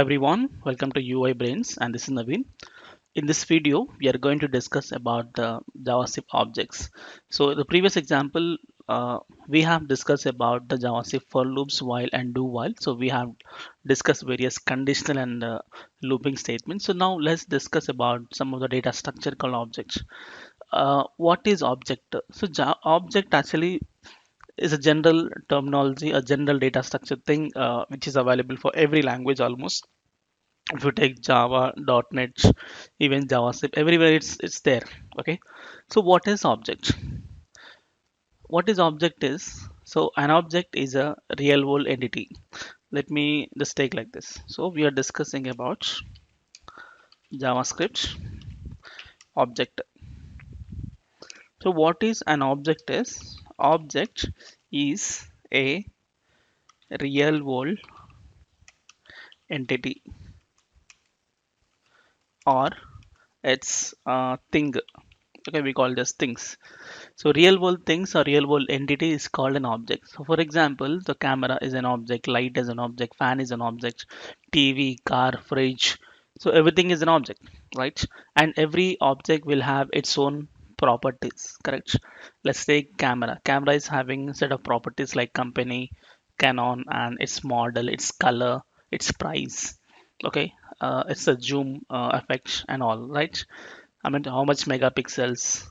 everyone, welcome to UiBrains and this is Naveen. In this video, we are going to discuss about the JavaScript objects. So the previous example, we have discussed about the JavaScript for loops, while and do while. So we have discussed various conditional and looping statements. So now let's discuss about some of the data structure called objects. What is object? So object actually is a general terminology, a general data structure thing which is available for every language almost. If you take Java, .NET, even JavaScript, everywhere it's there. Okay, so what is object? What is object is, so an object is a real world entity. Let me just take like this. So we are discussing about JavaScript object. So what is an object is? Object is a real world entity, or it's a thing. Okay, we call this things. So real world things or real world entity is called an object. So for example, the camera is an object, light is an object, fan is an object, TV, car, fridge. So everything is an object, right? And every object will have its own properties, correct? Let's take camera. Camera is having a set of properties like company, Canon, and its model, its color, its price. Okay, it's a zoom effect and all, right? I mean, how much megapixels,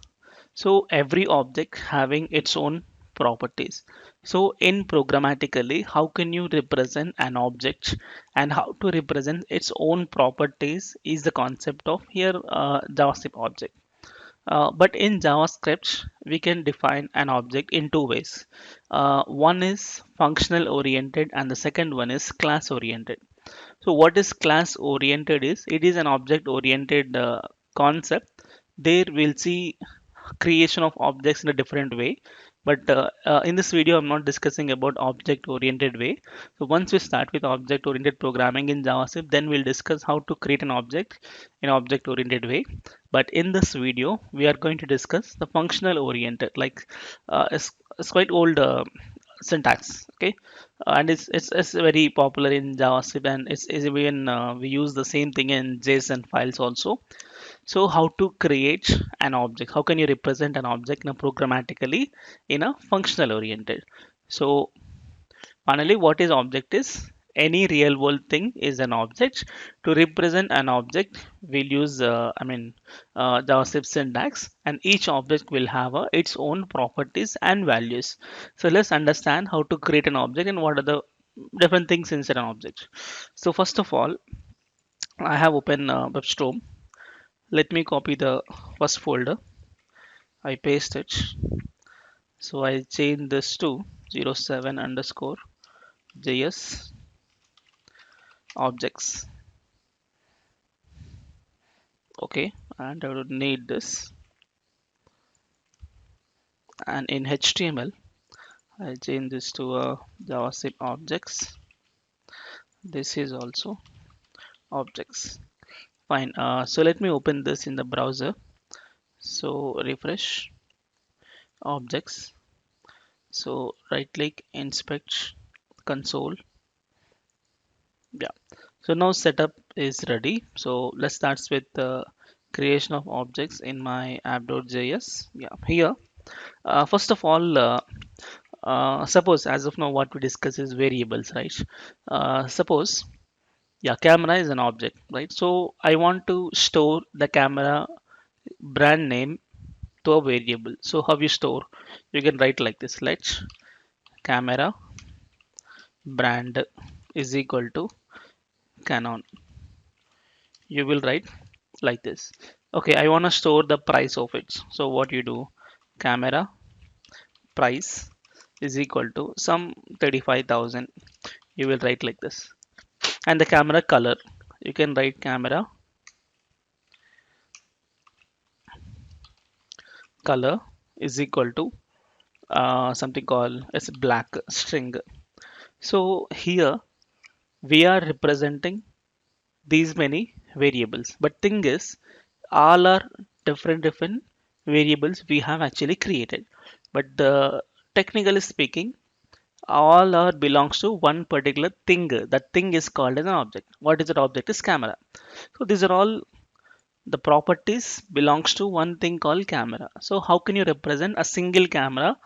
so every object having its own properties. So in programmatically, how can you represent an object and how to represent its own properties is the concept of here JavaScript object. But in JavaScript, we can define an object in two ways. One is functional oriented and the second one is class oriented. So what is class oriented is, it is an object oriented concept. There we'll see creation of objects in a different way, but in this video I'm not discussing about object oriented way. So once we start with object oriented programming in JavaScript, then we'll discuss how to create an object in object oriented way. But in this video we are going to discuss the functional oriented, like it's quite old syntax. Okay, and it's very popular in JavaScript, and it's even we use the same thing in JSON files also. So how to create an object? How can you represent an object in a programmatically in a functional oriented? So finally, what is object is, any real world thing is an object. To represent an object, we'll use JavaScript syntax, and each object will have its own properties and values. So let's understand how to create an object and what are the different things inside an object. So first of all, I have open WebStorm. Let me copy the first folder. I paste it. So I change this to 07 underscore JS objects. Okay, and I would need this. And in HTML, I change this to JavaScript objects. This is also objects. Fine. So let me open this in the browser. So refresh objects. So right click, inspect console. Yeah, so now setup is ready. So let's start with the creation of objects in my app.js. Yeah, here first of all, suppose as of now what we discuss is variables, right? Suppose, yeah, camera is an object, right? So I want to store the camera brand name to a variable. So how you store? You can write like this: let camera brand is equal to Canon. You will write like this. Okay, I want to store the price of it. So what you do, camera price is equal to some 35,000. You will write like this. And the camera color, you can write camera color is equal to something called as black string. So here we are representing these many variables, but thing is, all are different variables we have actually created. But technically speaking, all are belongs to one particular thing. That thing is called as an object. What is that object? Is camera. So these are all the properties belongs to one thing called camera. So how can you represent a single camera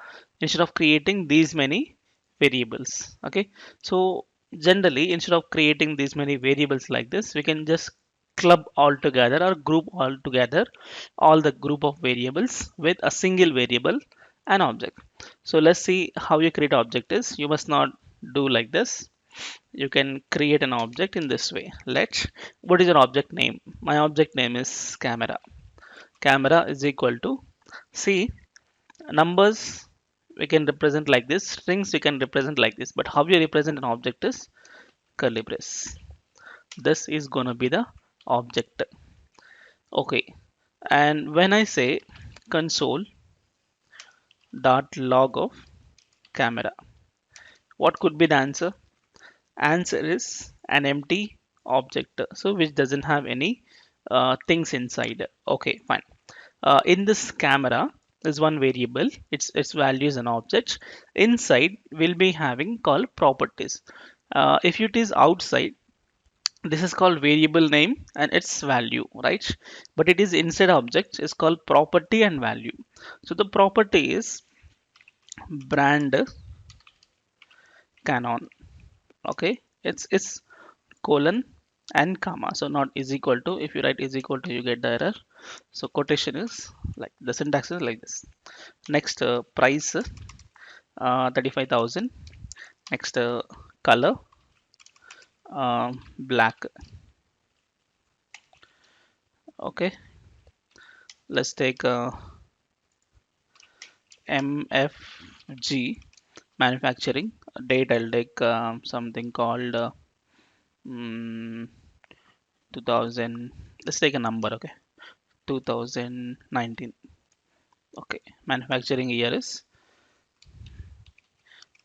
instead of creating these many variables? Okay, so generally instead of creating these many variables like this, we can just club all together or group all together all the group of variables with a single variable and object. So let's see how you create object is. You must not do like this. You can create an object in this way. Let What is your object name? My object name is camera. Camera is equal to, see, numbers we can represent like this, strings we can represent like this, but how you represent an object is curly brace. This is gonna be the object. Okay, and when I say console dot log of camera, what could be the answer? Answer is an empty object, so which doesn't have any things inside. Okay, fine. In this camera is one variable, its value is an object. Inside we'll be having called properties. If it is outside, this is called variable name and its value, right? But it is inside object is called property and value. So the property is brand canon. Okay, it's colon and comma, so not is equal to. If you write is equal to, you get the error. So quotation is like the syntax is like this. Next, price 35,000. Next, color black. Okay, let's take MFG manufacturing date. I'll take something called mm, 2000. Let's take a number. Okay, 2019. Okay, manufacturing year is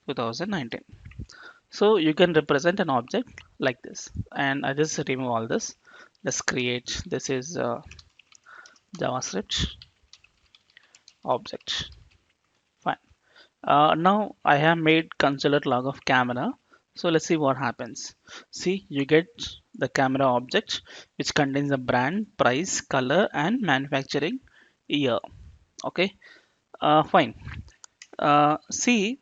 2019. So you can represent an object like this, and I just remove all this. Let's create, this is JavaScript object. Fine. Now I have made console log of camera. So let's see what happens. See, you get the camera object which contains the brand, price, color, and manufacturing year. Okay, fine. See,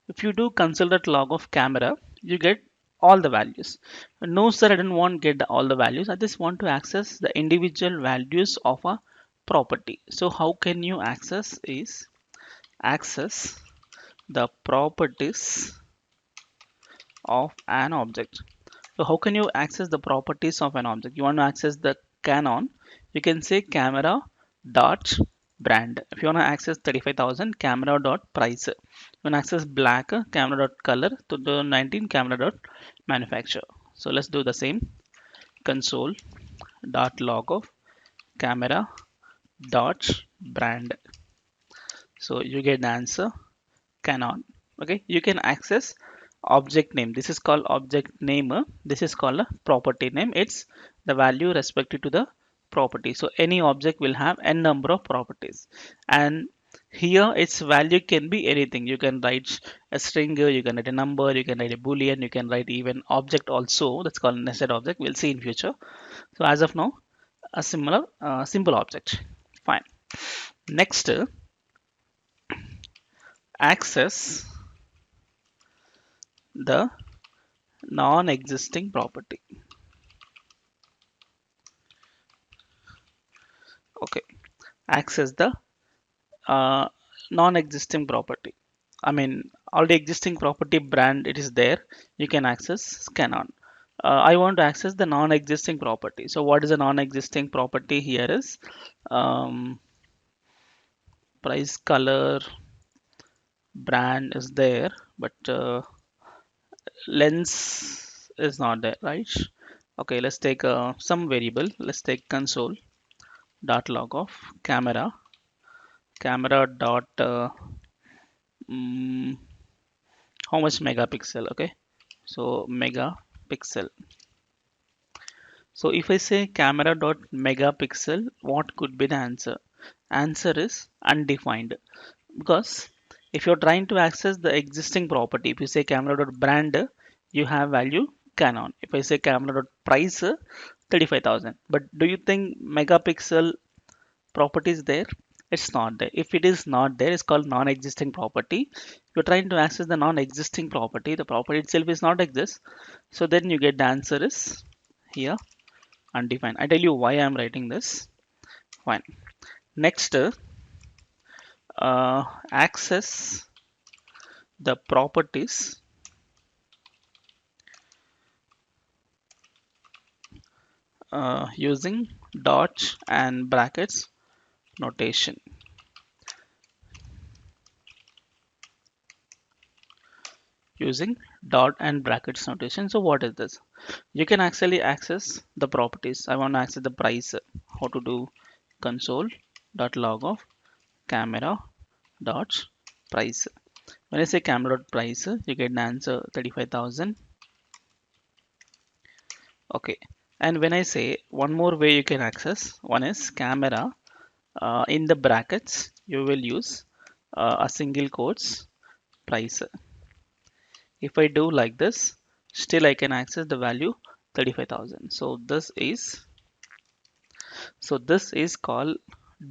if you do console.log of camera, you get all the values. No, sir, I don't want to get all the values. I just want to access the individual values of a property. So how can you access is access the properties of an object. So how can you access the properties of an object? You want to access the canon. You can say camera dot brand. If you want to access 35,000, camera dot price. You want to access black, camera dot color, to the 19 camera dot manufacturer. So let's do the same. Console dot log of camera dot brand. So you get the answer canon. Okay, you can access object name. This is called object name. This is called a property name. It's the value respective to the property. So any object will have n number of properties, and here its value can be anything. You can write a string, you can write a number, you can write a boolean, you can write even object also. That's called nested object. We'll see in future. So as of now, a similar simple object. Fine. Next, access the non-existing property. Okay, access the uh, non-existing property. I mean, already existing property brand, it is there. You can access canon. I want to access the non-existing property. So what is a non-existing property here is price, color, brand is there, but lens is not there, right? Okay, let's take some variable. Let's take console dot log of camera, camera dot mm, how much megapixel. Okay, so megapixel. So if I say camera dot megapixel, what could be the answer? Answer is undefined, because If you're trying to access the existing property, if you say camera.brand, you have value Canon. If I say camera.price, 35,000. But do you think megapixel property is there? It's not there. If it is not there, it's called non-existing property. You're trying to access the non-existing property. The property itself is not exist. So then you get the answer is here undefined. I tell you why I'm writing this. Fine. Next, access the properties using dots and brackets notation. Using dot and brackets notation. So what is this? You can actually access the properties. I want to access the price. How to do? Console dot log of camera dot price. When I say camera dot price, you get an answer 35,000. Okay. And when I say one more way you can access, one is camera in the brackets, you will use a single quotes price. If I do like this, still I can access the value 35,000. So this is called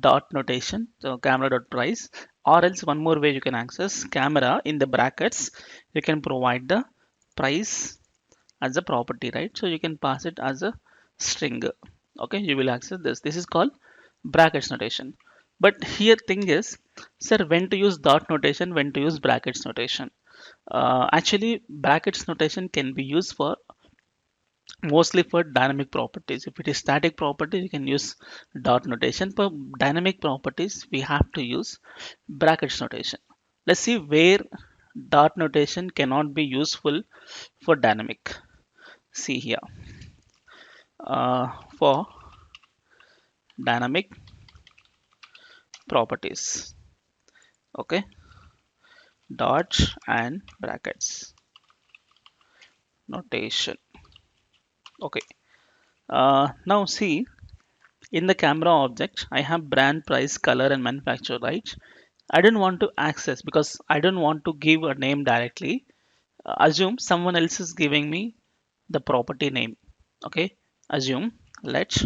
dot notation. So camera dot price, or else one more way you can access camera in the brackets. You can provide the price as a property, right? So you can pass it as a string. Okay, you will access this. This is called brackets notation. But here thing is, sir, when to use dot notation, when to use brackets notation. Actually, brackets notation can be used for mostly for dynamic properties. If it is static property, you can use dot notation. For dynamic properties, we have to use brackets notation. Let's see where dot notation cannot be useful for dynamic. See here. For dynamic properties, okay, dots and brackets notation. Okay. Now see, in the camera object, I have brand, price, color, and manufacturer, right? I don't want to access because I don't want to give a name directly. Assume someone else is giving me the property name. Okay. Assume let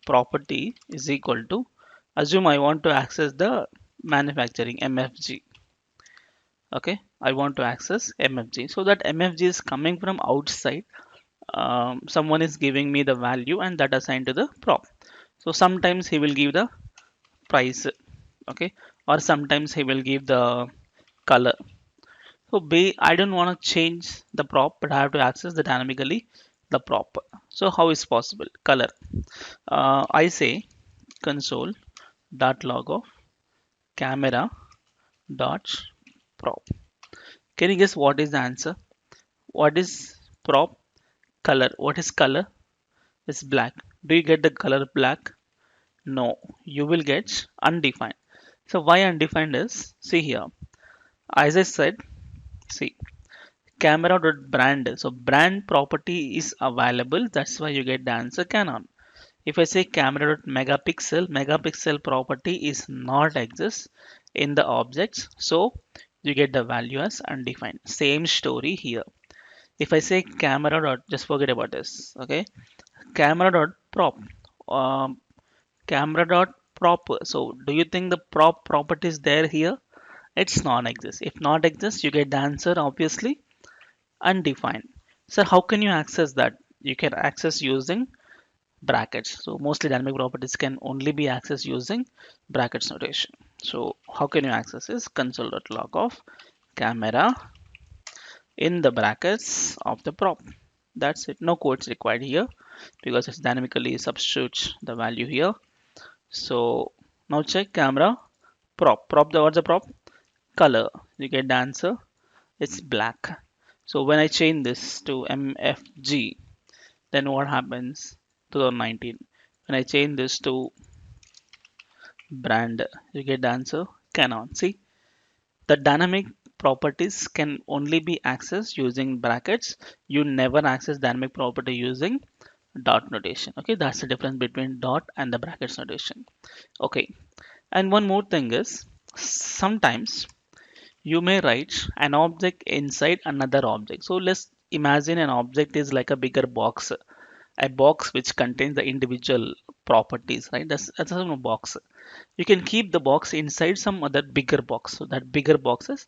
property is equal to, assume I want to access the manufacturing MFG. Okay. I want to access MFG. So that MFG is coming from outside. Someone is giving me the value and that assigned to the prop. So sometimes he will give the price, okay, or sometimes he will give the color. So I don't want to change the prop, but I have to access the dynamically the prop. So how is possible? Color. I say console dot log of camera dot prop. Can you guess what is the answer? What is prop? Color. What is color? It's black. Do you get the color black? No, you will get undefined. So why undefined is, see here, as I said, see camera.brand. So brand property is available. That's why you get the answer Canon. If I say camera.megapixel, megapixel property is not exist in the objects. So you get the value as undefined. Same story here. If I say camera dot, just forget about this. Okay, camera dot prop. Um, camera dot prop. So do you think the prop property is there here? It's non-exist. If not exist, you get the answer obviously undefined. So how can you access that? You can access using brackets. So mostly dynamic properties can only be accessed using brackets notation. So how can you access is console.log of camera in the brackets of the prop. That's it. No quotes required here because it's dynamically substitutes the value here. So now check camera prop. What's the prop? Color. You get the answer. It's black. So when I change this to MFG, then what happens? 2019. When I change this to brand, you get the answer Canon. See, the dynamic properties can only be accessed using brackets. You never access dynamic property using dot notation. Okay, that's the difference between dot and the brackets notation. Okay, and one more thing is, Sometimes you may write an object inside another object. So let's imagine an object is like a bigger box, a box which contains the individual properties, right? That's a box. You can keep the box inside some other bigger box. So that bigger box is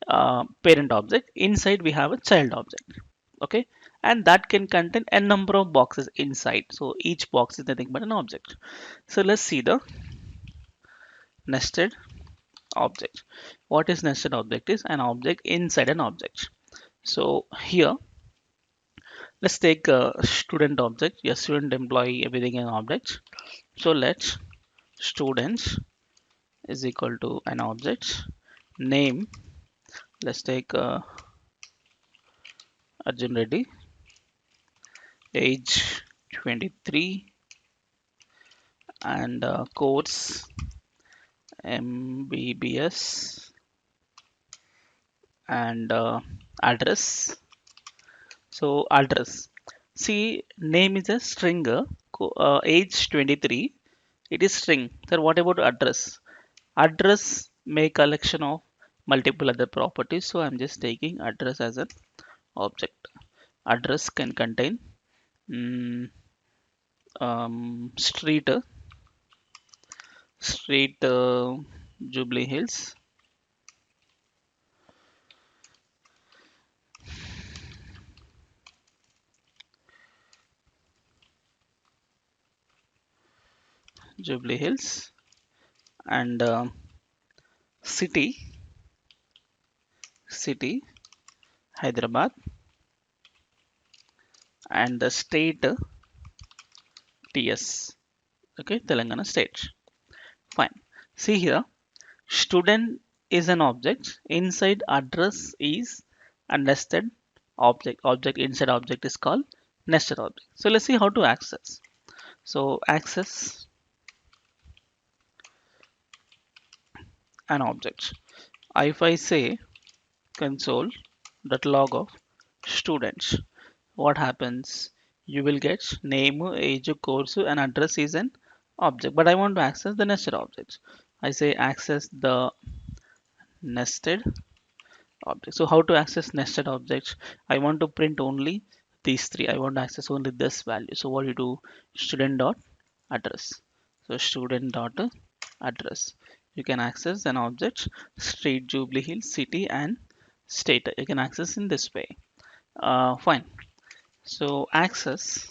parent object. Inside we have a child object. Okay, and that can contain a number of boxes inside. So each box is nothing but an object. So let's see the nested object. What is nested object? Is an object inside an object. So here let's take a student object. Yes, student, employee, everything an object. So let's students is equal to an object name. Let's take Arjun Reddy, age 23, and course MBBS, and address. So address. See, name is a string. Age 23. It is string. Sir, what about address? Address may collection of multiple other properties. So I'm just taking address as an object. Address can contain mm, street, street Jubilee Hills, Jubilee Hills, and city, city Hyderabad, and the state TS. Okay, Telangana state. Fine. See here, student is an object. Inside address is a nested object. Object inside object is called nested object. So let's see how to access. So access an object. If I say console dot log of students, what happens? You will get name, age, course, and address is an object. But I want to access the nested objects. I say access the nested object. So how to access nested objects? I want to print only these three. I want to access only this value. So what you do? Student dot address. So student dot address. You can access an object street, Jubilee Hills, city, and state. You can access in this way. Fine. So access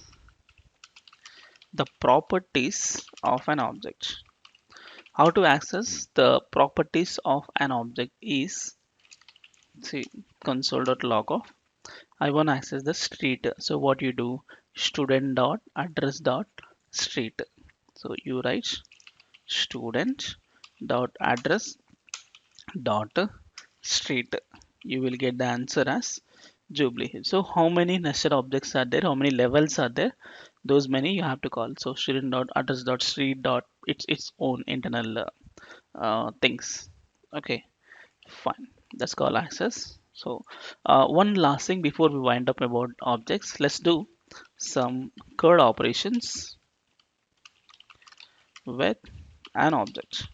the properties of an object. How to access the properties of an object is, see, console.log of, I want to access the street. So what you do, student dot address dot street. So you write student dot address dot street. You will get the answer as Jubilee Hills. So how many nested objects are there? How many levels are there? Those many you have to call. So student dot address dot street dot its own internal things. Okay, fine. That's called access. So one last thing before we wind up about objects, let's do some code operations with an object.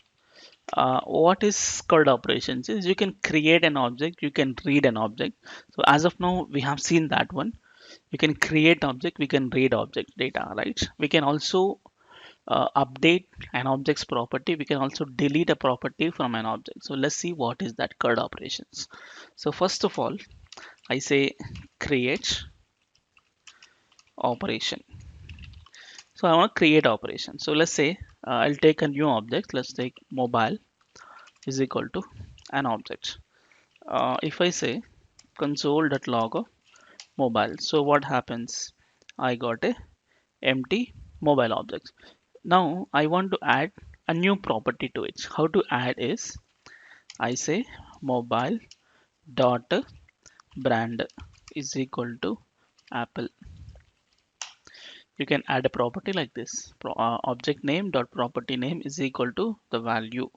What is code operations is you can create an object, you can read an object. So as of now we have seen that one. We can create object, we can read object data, right? We can also update an object's property. We can also delete a property from an object. So let's see what is that code operations. So first of all, I say create operation. So I want to create operation. So let's say I'll take a new object. Let's take mobile is equal to an object. If I say console.log of mobile, so what happens? I got a empty mobile object. Now I want to add a new property to it. How to add is I say mobile dot brand is equal to Apple. You can add a property like this. Object name dot property name is equal to the value.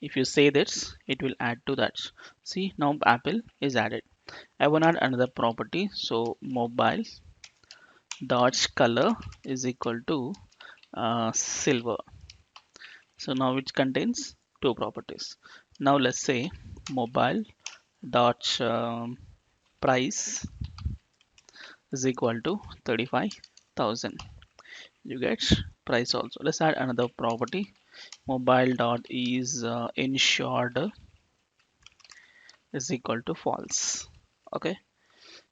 If you say this, it will add to that. See, now Apple is added. I want to add another property. So mobile dot color is equal to silver. So now it contains two properties. Now let's say mobile dot price is equal to 35,000. You get price also. Let's add another property. Mobile dot is insured is equal to false. Okay.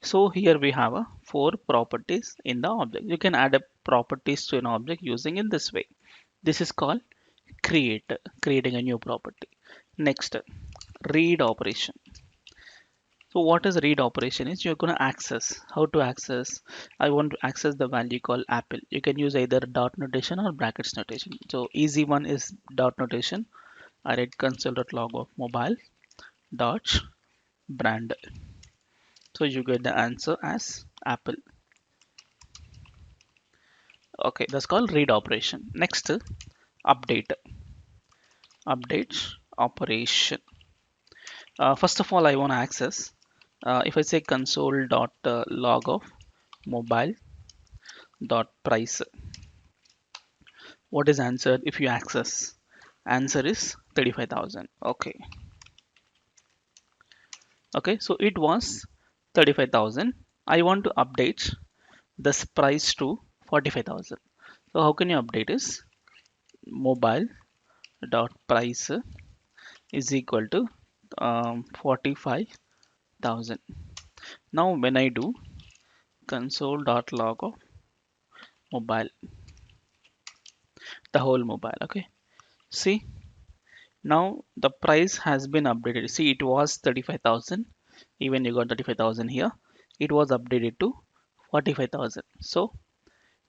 So here we have four properties in the object. You can add a properties to an object using in this way. This is called creating a new property. Next, read operation. So what is read operation is you're going to access. How to access? I want to access the value called apple. You can use either dot notation or brackets notation. So easy one is dot notation. I write console.log of mobile dot brand. So you get the answer as apple. Okay, that's called read operation. Next, update. Update operation. First of all, I want to access. If I say console.log of mobile dot price, what is answered if you access? Answer is 35,000. Okay. Okay, so it was 35,000. I want to update this price to 45,000. So how can you update is mobile dot price is equal to 45,000. Now when I do console.log of mobile, the whole mobile, okay, see, now the price has been updated. See, it was 35,000, even you got 35,000 here, it was updated to 45,000. So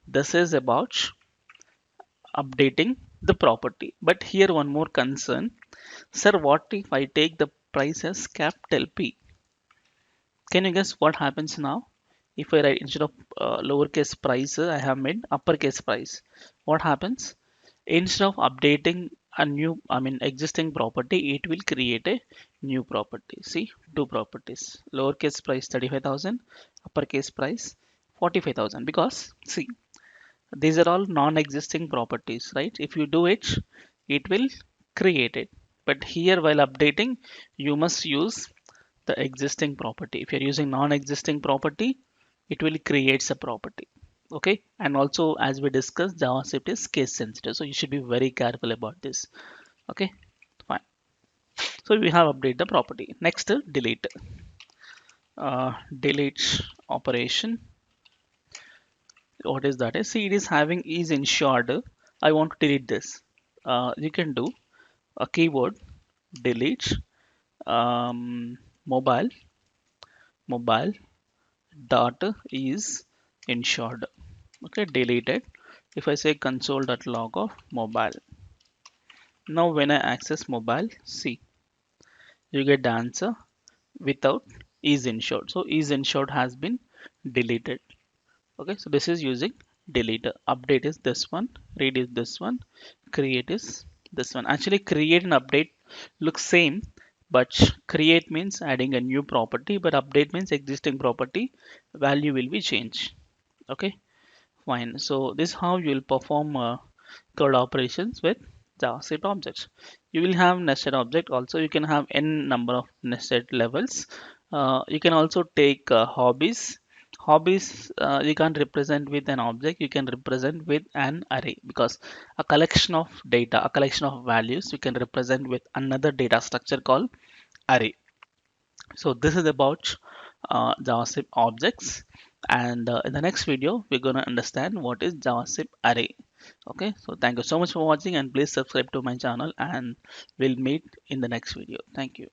this is about updating the property. But here one more concern, sir, what if I take the price as capital P? Can you guess what happens now? If I write instead of lowercase price, I have made uppercase price. What happens? Instead of updating a new, I mean existing property, it will create a new property. See, two properties. Lowercase price 35,000, uppercase price 45,000. Because see, these are all non-existing properties, right? If you do it, it will create it. But here, while updating, you must use the existing property. If you're using non-existing property, it will create a property. Okay, and also as we discussed, JavaScript is case sensitive, so you should be very careful about this. Okay, fine. So we have update the property. Next, delete. Delete operation. What is that? See, it is having is insured. I want to delete this. You can do a keyword delete mobile dot is insured. Okay, deleted. If I say console.log of mobile, now when I access mobile, see, you get the answer without is insured. So is insured has been deleted. Okay, so this is using deleter. Update is this one, read is this one, create is this one. Actually, create and update looks same, but create means adding a new property, but update means existing property value will be changed. Okay, fine. So this is how you will perform code operations with JavaScript objects. You will have nested object also. You can have n number of nested levels. You can also take hobbies. Hobbies you can't represent with an object. You can represent with an array, because a collection of data, a collection of values, you can represent with another data structure called array. So this is about JavaScript objects, and in the next video we're going to understand what is JavaScript array. Okay, so thank you so much for watching, and please subscribe to my channel, and we'll meet in the next video. Thank you.